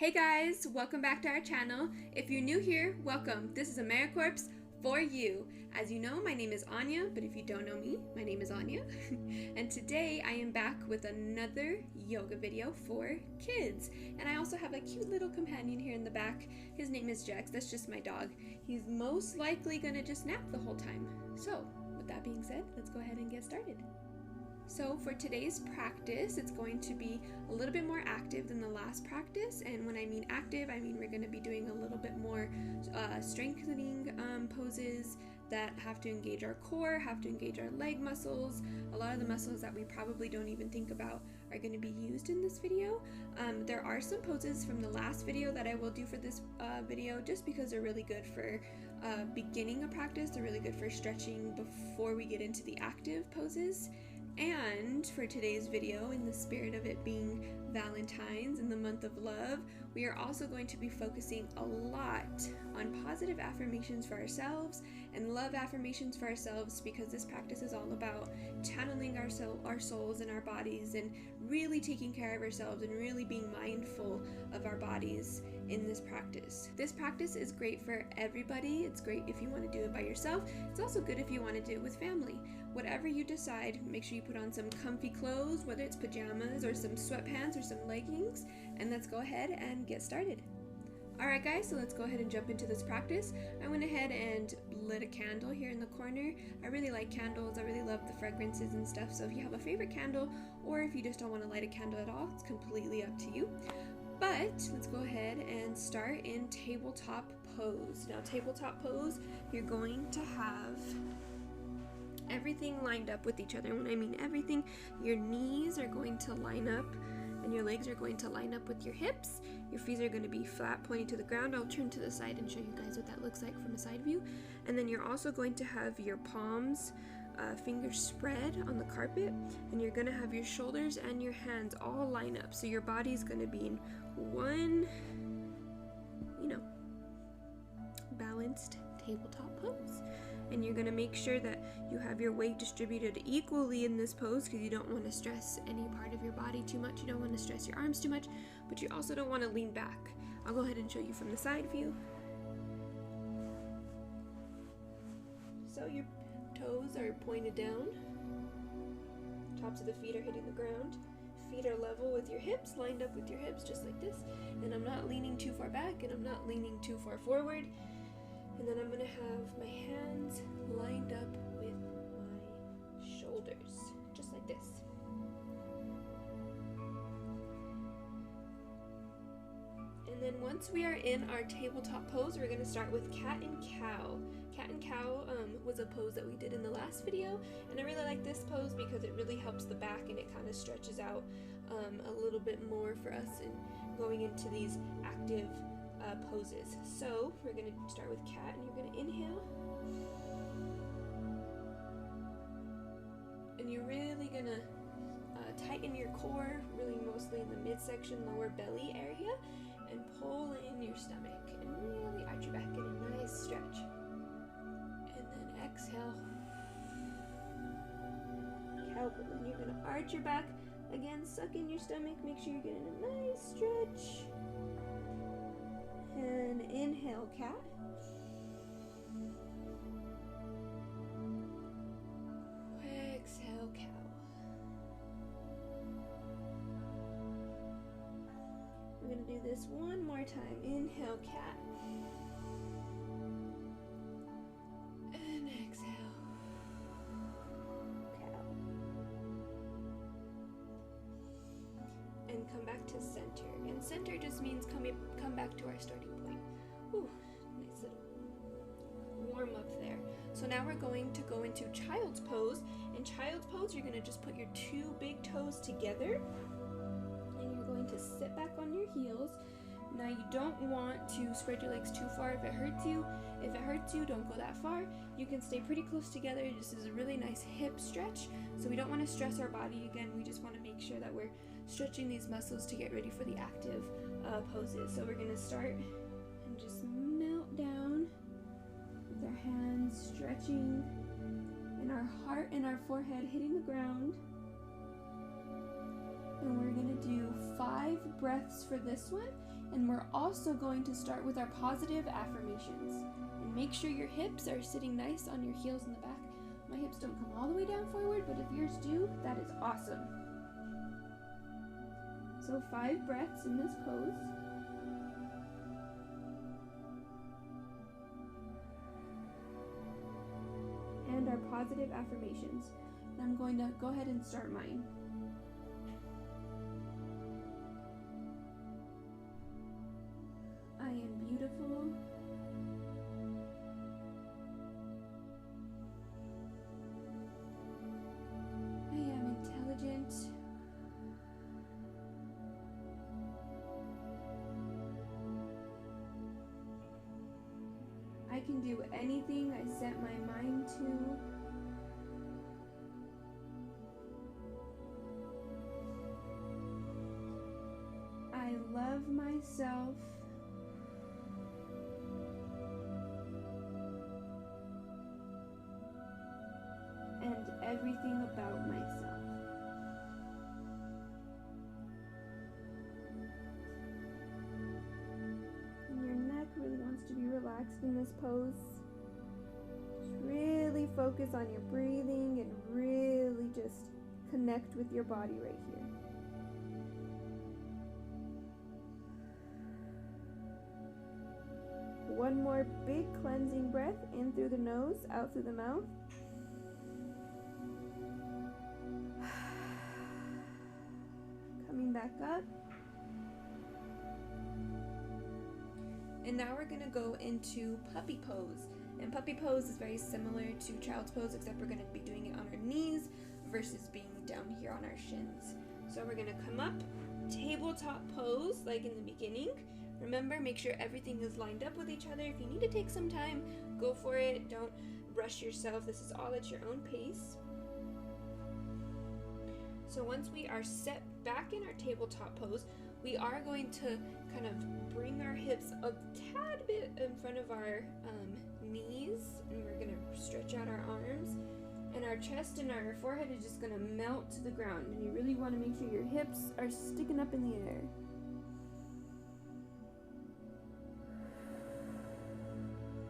Hey guys, welcome back to our channel. If you're new here, welcome. This is AmeriCorps for you. As you know, my name is Anya, but if you don't know me, my name is Anya. And today I am back with another yoga video for kids. And I also have a cute little companion here in the back. His name is Jex. That's just my dog. He's most likely gonna just nap the whole time. So, with that being said, let's go ahead and get started. So for today's practice, it's going to be a little bit more active than the last practice. And when I mean active, I mean we're going to be doing a little bit more strengthening poses that have to engage our core, have to engage our leg muscles. A lot of the muscles that we probably don't even think about are going to be used in this video. There are some poses from the last video that I will do for this video just because they're really good for beginning a practice. They're really good for stretching before we get into the active poses. And for today's video, in the spirit of it being Valentine's and the month of love, we are also going to be focusing a lot on positive affirmations for ourselves and love affirmations for ourselves, because this practice is all about channeling our souls and our bodies and really taking care of ourselves and really being mindful of our bodies in this practice. This practice is great for everybody. It's great if you want to do it by yourself. It's also good if you want to do it with family. Whatever you decide, make sure you put on some comfy clothes, whether it's pajamas or some sweatpants or some leggings, and let's go ahead and get started. Alright guys, so let's go ahead and jump into this practice. I went ahead and lit a candle here in the corner. I really like candles. I really love the fragrances and stuff, so if you have a favorite candle or if you just don't want to light a candle at all, it's completely up to you. But let's go ahead and start in tabletop pose. Now, tabletop pose, you're going to have everything lined up with each other. When I mean everything, your knees are going to line up and your legs are going to line up with your hips. Your feet are going to be flat, pointing to the ground. I'll turn to the side and show you guys what that looks like from a side view. And then you're also going to have your palms, fingers spread on the carpet, and you're going to have your shoulders and your hands all line up. So your body's going to be in one, balanced tabletop pose. And you're going to make sure that you have your weight distributed equally in this pose, because you don't want to stress any part of your body too much. You don't want to stress your arms too much, but you also don't want to lean back. I'll go ahead and show you from the side view. So your toes are pointed down, tops of the feet are hitting the ground, feet are level with your hips, lined up with your hips just like this, and I'm not leaning too far back and I'm not leaning too far forward. And then I'm going to have my hands lined up with my shoulders, just like this. And then once we are in our tabletop pose, we're going to start with cat and cow. Cat and cow was a pose that we did in the last video, and I really like this pose because it really helps the back and it kind of stretches out a little bit more for us in going into these active poses. So we're going to start with cat, and you're going to inhale, and you're really going to tighten your core, really mostly in the midsection, lower belly area, and pull in your stomach and really arch your back, get a nice stretch, and then exhale, cow. And you're going to arch your back again, suck in your stomach, make sure you're getting a nice stretch. And inhale, cat. Exhale, cow. We're going to do this one more time. Inhale, cat. And exhale, cow. And come back to center. And center just means come back to our starting point. Ooh, nice little warm up there. So now we're going to go into child's pose. In child's pose, you're going to just put your two big toes together, and you're going to sit back on your heels. Now you don't want to spread your legs too far if it hurts you. If it hurts you, don't go that far. You can stay pretty close together. This is a really nice hip stretch. So we don't want to stress our body again. We just want to make sure that we're stretching these muscles to get ready for the active poses. So we're going to start and just melt down with our hands stretching and our heart and our forehead hitting the ground. And we're gonna do 5 breaths for this one. And we're also going to start with our positive affirmations. And make sure your hips are sitting nice on your heels in the back. My hips don't come all the way down forward, but if yours do, that is awesome. So 5 breaths in this pose. And our positive affirmations. And I'm going to go ahead and start mine. I am beautiful. I am intelligent. I can do anything I set my mind to. I love myself. And everything about myself. And your neck really wants to be relaxed in this pose. Just really focus on your breathing and really just connect with your body right here. One more big cleansing breath in through the nose, out through the mouth. Coming back up. And now we're going to go into puppy pose. And puppy pose is very similar to child's pose, except we're going to be doing it on our knees versus being down here on our shins. So we're going to come up, tabletop pose like in the beginning. Remember, make sure everything is lined up with each other. If you need to take some time, go for it. Don't rush yourself. This is all at your own pace. So once we are set back in our tabletop pose, we are going to kind of bring our hips a tad bit in front of our knees, and we're going to stretch out our arms, and our chest and our forehead is just going to melt to the ground, and you really want to make sure your hips are sticking up in the air.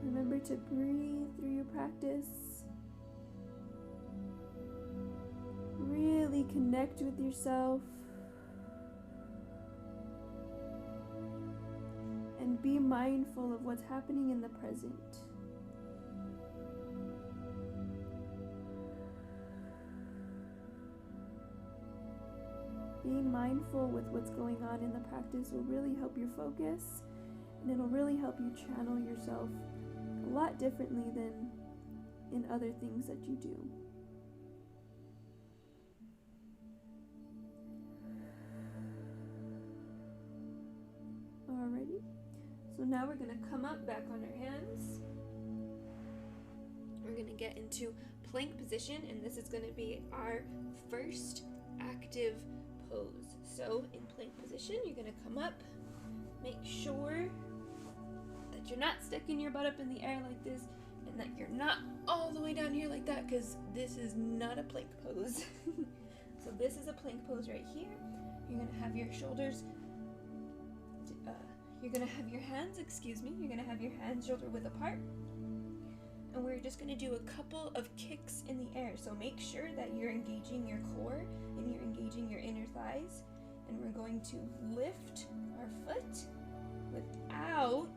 Remember to breathe through your practice. Really connect with yourself. And be mindful of what's happening in the present. Being mindful with what's going on in the practice will really help your focus, and it'll really help you channel yourself a lot differently than in other things that you do. Alrighty, so now we're going to come up back on our hands. We're going to get into plank position, and this is going to be our first active pose. So in plank position, you're going to come up, make sure that you're not sticking your butt up in the air like this, and that you're not all the way down here like that, because this is not a plank pose. So this is a plank pose right here. You're going to have your shoulders, you're going to have your hands shoulder width apart. And we're just going to do a couple of kicks in the air. So make sure that you're engaging your core and you're engaging your inner thighs. And we're going to lift our foot without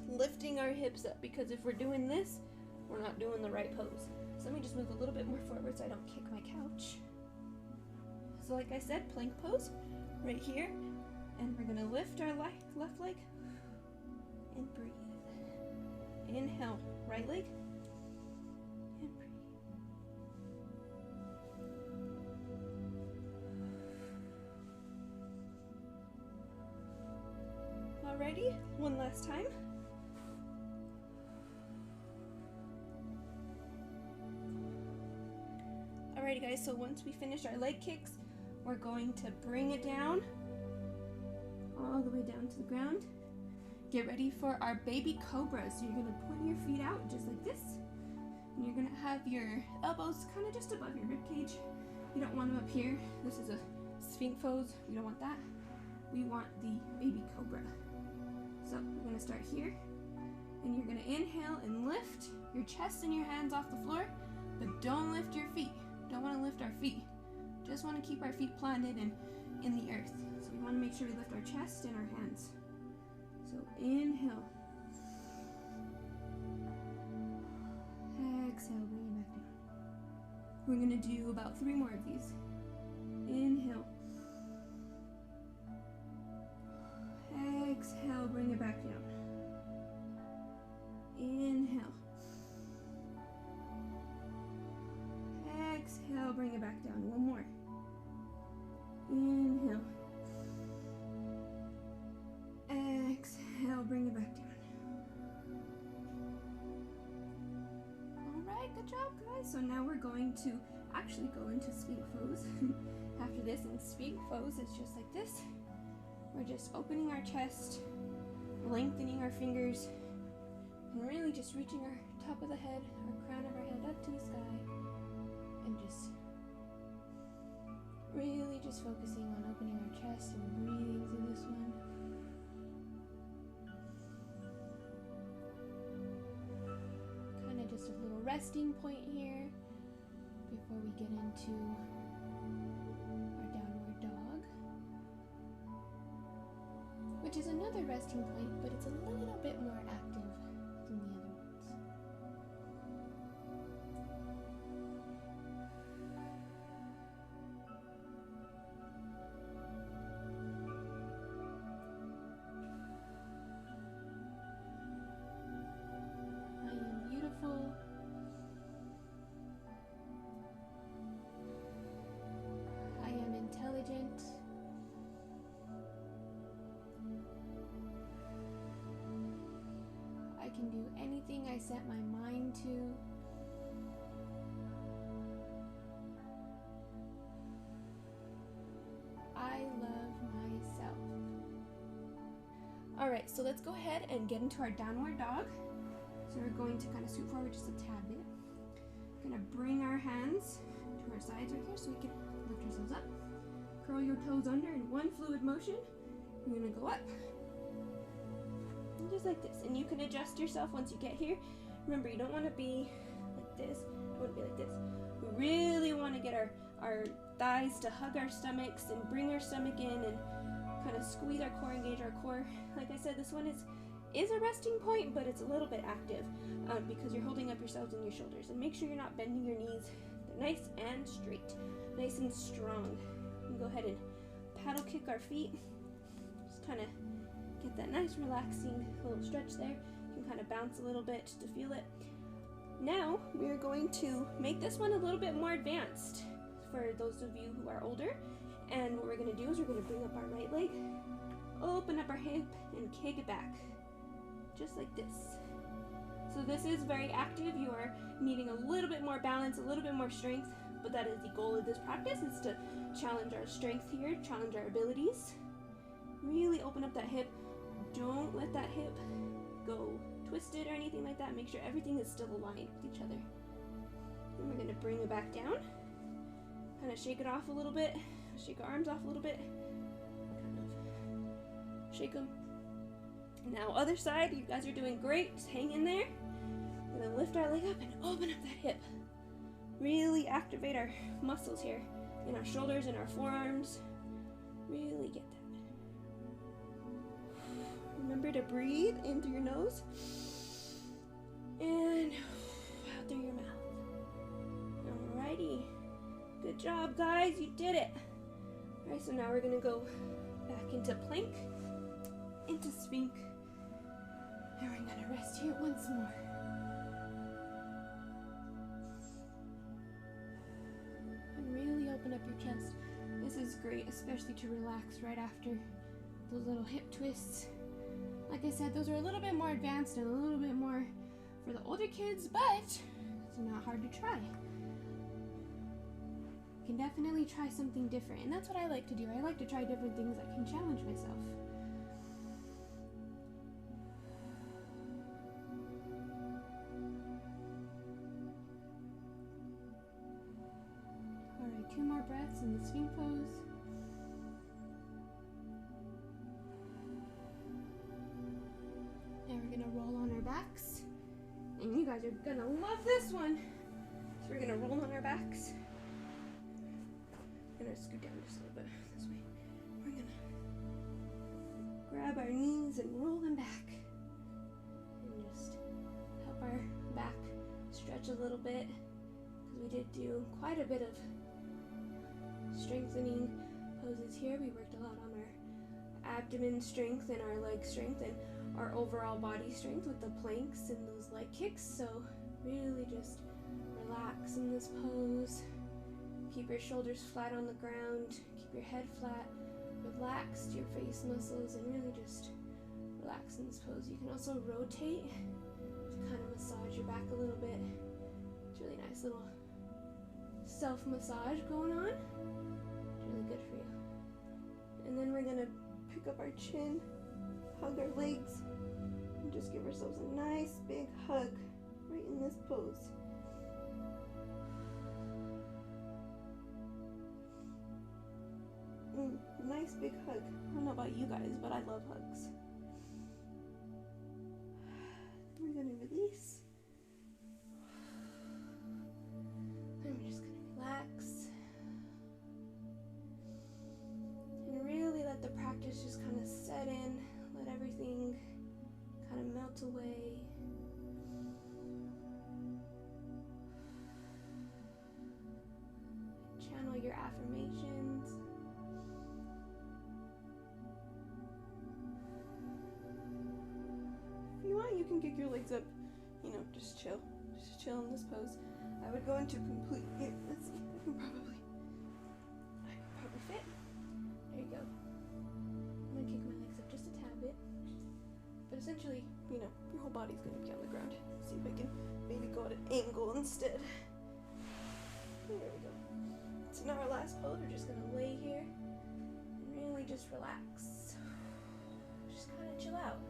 lifting our hips up, because if we're doing this, we're not doing the right pose. So let me just move a little bit more forward so I don't kick my couch. So like I said, plank pose right here. And we're going to lift our left leg and breathe. Inhale, right leg. And breathe. Alrighty, one last time. Alrighty guys, so once we finish our leg kicks, we're going to bring it down, all the way down to the ground. Get ready for our baby cobra. So you're going to point your feet out just like this, and you're going to have your elbows kind of just above your rib cage. You don't want them up here. This is a sphinx pose. We don't want that. We want the baby cobra. So we're going to start here, and you're going to inhale and lift your chest and your hands off the floor, but don't lift your feet. Don't want to lift our feet. Just want to keep our feet planted and in the earth. So we want to make sure we lift our chest and our hands. So inhale. Exhale, bring it back down. We're going to do about 3 more of these. Inhale. Exhale, bring it back down. Inhale. Exhale, bring it back down. 1 more. Inhale. Exhale, bring it back down. Alright, good job, guys. So now we're going to actually go into Sphinx Pose after this. And Sphinx Pose is just like this. We're just opening our chest, lengthening our fingers, and really just reaching our top of the head, our crown of our head up to the sky, and just really just focusing on opening our chest and breathing through this one. Kind of just a little resting point here before we get into our downward dog, which is another resting point, but it's a little bit more active than the other ones. I am beautiful. I am intelligent. I can do anything I set my mind to. I love myself. Alright, so let's go ahead and get into our downward dog. So we're going to kind of scoot forward just a tad bit. We're going to bring our hands to our sides right here so we can lift ourselves up. Curl your toes under in one fluid motion. You're going to go up. Just like this, and you can adjust yourself once you get here. Remember, you don't want to be like this, you want to be like this. We really want to get our thighs to hug our stomachs and bring our stomach in and kind of squeeze our core, engage our core. Like I said, this one is a resting point, but it's a little bit active because you're holding up yourselves and your shoulders. And make sure you're not bending your knees. They're nice and straight, nice and strong. We can go ahead and paddle kick our feet. Just kind of get that nice relaxing little stretch there. You can kind of bounce a little bit just to feel it. Now we're going to make this one a little bit more advanced for those of you who are older. And what we're going to do is we're going to bring up our right leg, open up our hip, and kick it back. Just like this. So this is very active. You are needing a little bit more balance, a little bit more strength, but that is the goal of this practice, is to challenge our strength here, challenge our abilities. Really open up that hip. Don't let that hip go twisted or anything like that. Make sure everything is still aligned with each other. And we're going to bring it back down. Kind of shake it off a little bit. Shake our arms off a little bit. Kind of shake them. Now other side, you guys are doing great. Just hang in there. We're going to lift our leg up and open up that hip. Really activate our muscles here in our shoulders and our forearms. Really get that. Remember to breathe in through your nose and out through your mouth. Alrighty. Good job, guys. You did it. Alright, so now we're going to go back into plank, into Sphinx, and we're going to rest here once more. And really open up your chest. This is great, especially to relax right after those little hip twists. Like I said, those are a little bit more advanced and a little bit more for the older kids, but it's not hard to try. You can definitely try something different, and that's what I like to do. I like to try different things that can challenge myself. Alright, 2 more breaths in the Sphinx pose. And you guys are gonna love this one. So we're gonna roll on our backs. I'm gonna scoot down just a little bit this way. We're gonna grab our knees and roll them back. And just help our back stretch a little bit. Because we did do quite a bit of strengthening poses here. We worked a lot on our abdomen strength and our leg strength and our overall body strength with the planks and those leg kicks. So really just relax in this pose. Keep your shoulders flat on the ground. Keep your head flat. Relax your face muscles and really just relax in this pose. You can also rotate to kind of massage your back a little bit. It's really nice little self-massage going on. It's really good for you. And then we're gonna pick up our chin, hug our legs, and just give ourselves a nice big hug right in this pose. Nice big hug. I don't know about you guys, but I love hugs. We're gonna release. And we're just gonna relax. And really let the practice just kind of set in. Let everything kind of melt away. Channel your affirmations. If you want, you can kick your legs up, just chill in this pose. I would go into complete, here, let's see, I can probably fit. There you go. I'm gonna kick my legs up just a tad bit. But essentially, your whole body's gonna be on the ground. See if I can maybe go at an angle instead. There we go. So now our last pose, we're just gonna lay here and really just relax. Just kind of chill out.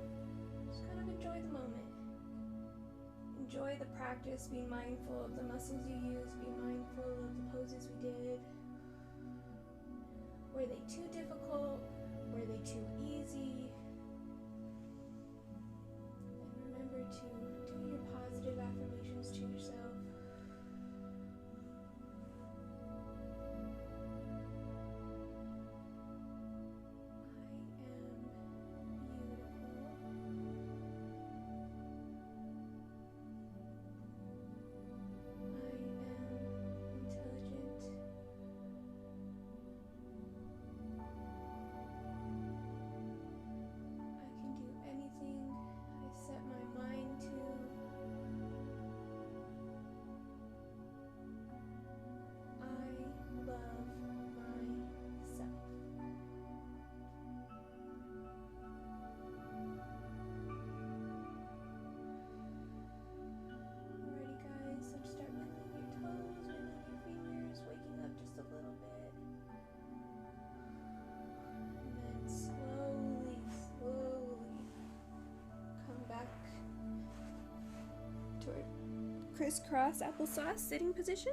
Just kind of enjoy the moment. Enjoy the practice, be mindful of the muscles you use, be mindful of the poses we did. Were they too difficult? Were they too easy? And remember to do your positive affirmations to yourself. Crisscross applesauce sitting position.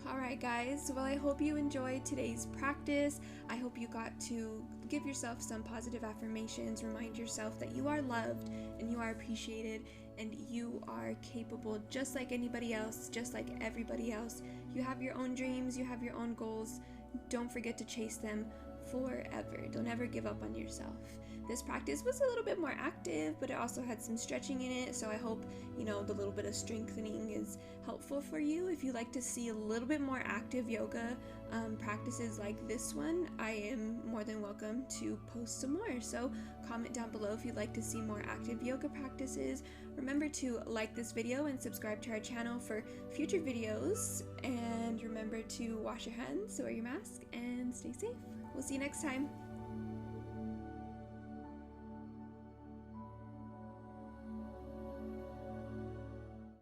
Alright guys, well I hope you enjoyed today's practice. I hope you got to give yourself some positive affirmations, remind yourself that you are loved and you are appreciated and you are capable just like anybody else, just like everybody else. You have your own dreams, you have your own goals. Don't forget to chase them forever. Don't ever give up on yourself. This practice was a little bit more active, but it also had some stretching in it, so I hope, the little bit of strengthening is helpful for you. If you like to see a little bit more active yoga practices like this one, I am more than welcome to post some more. So comment down below if you'd like to see more active yoga practices. Remember to like this video and subscribe to our channel for future videos, and remember to wash your hands, wear your mask, and stay safe. We'll see you next time.